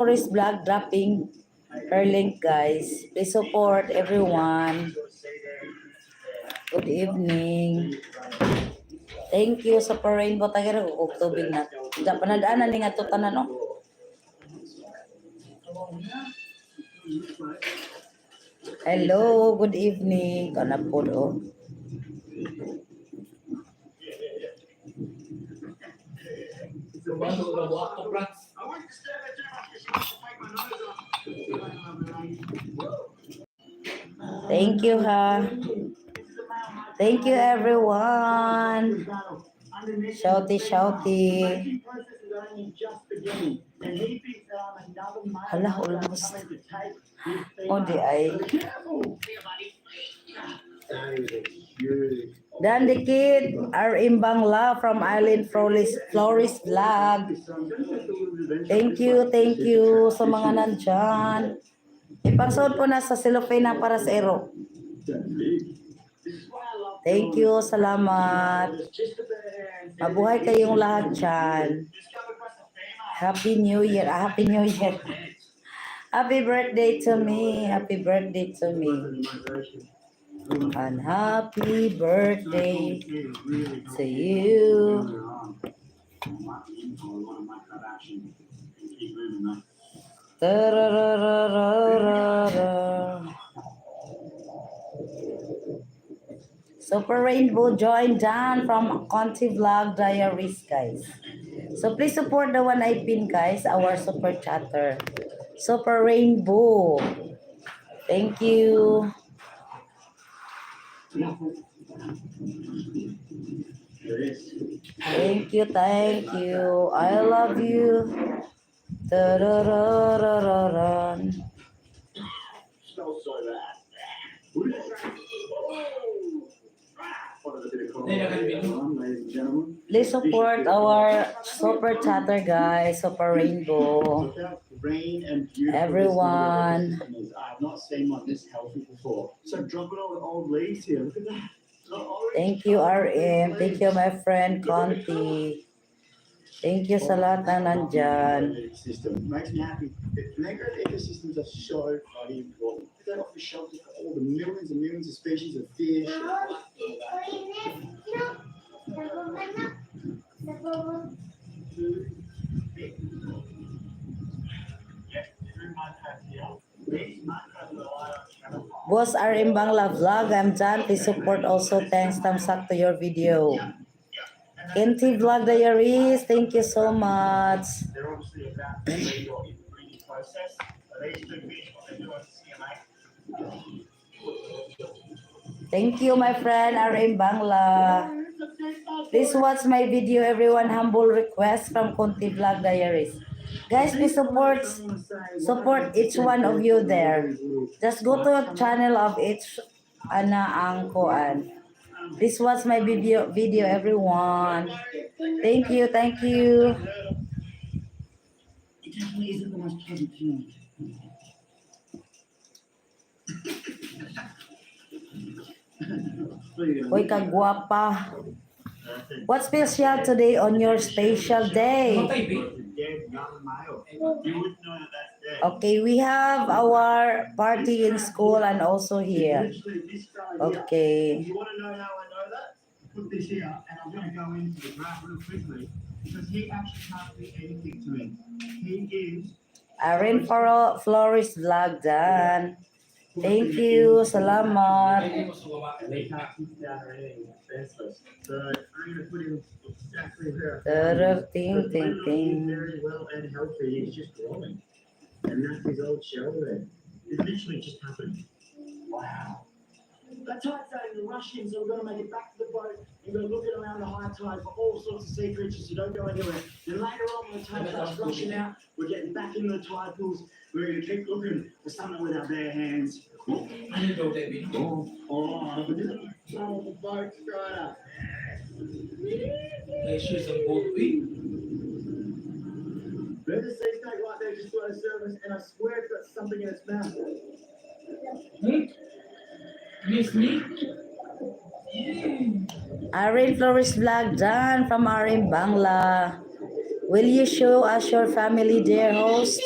Flores vlog dropping her link, guys. Please support everyone. Good evening. Thank you sa rainbow tagara ug tubig na. Da panadaanan ni nga to tanan no. Hello, good evening. Kana po do. Thank you, ha. Thank you, everyone. Shouty, shouty. Hala, almost. Oh, di ay. Dan the kid, our Imbangla from Island Flores vlog. Thank you sa mga nandyan. Ipagsod po na sa cellophane na para sa ero. Thank you, salamat. Mabuhay kayong lahat dyan. Happy New Year, Happy New Year. Happy birthday to me, Happy birthday to me. And happy birthday to you. Super Rainbow joined Dan from Conti Vlog Diaries, guys. So please support the one I pin, guys, our super chatter. Super Rainbow. Thank you. Thank you. I love you. Please support our super chatter, guys, Super Rainbow. Everyone. I've not seen one this healthy before. So dropping all the old leaves here. Look at that. Thank you, RM. Thank you, my friend Conti. Thank you sa lahat na nandyan. Makes me happy. Mangrove ecosystems are so bloody important. They offer shelter for all the millions and millions of species of fish. Boss RM Bangla Vlog, I'm done. Please support also. Thanks, thumbs up to your video. NT Vlog Diaries, thank you so much. They're obviously about the breeding process. These two fish, what they do on CMA. Thank you, my friend RM Bangla. Please watch my video, everyone. Humble request from Conti Vlog Diaries. Guys, please support each one of you there. Just go to the channel of each ang koan. Please watch my video, everyone. Thank you. It definitely isn't the most pleasant feeling. Hoy, kagwapa. What's special today on your special day? Okay, we have our party in school and also here. Okay. You want to know how I know that? Put this here, and I'm going to go into the graph real quickly because he actually can't be anything to me. He is. Aaron Flores vlog dan. Thank you, salamat. They can't keep down or anything. Senseless. So I'm going to put him exactly there. Ting. Very well and healthy. He's just growing, and that's his old shell there. It literally just happened. Wow. The tide's starting to rush in, so we're going to make it back to the boat. You're going to look at around the high tide for all sorts of sea creatures, so don't go anywhere. Then later on, when the tide starts rushing out, we're getting back into the tide pools. We're going to keep looking for something with our bare hands. I didn't know that before. The boat's right up. Let's shoot some gold feet. There's a sea snake right there just doing a service, and I swear it's got something in its mouth. Miss me? Aaron Flores vlog done from RM Bangla. Will you show us your family, dear host?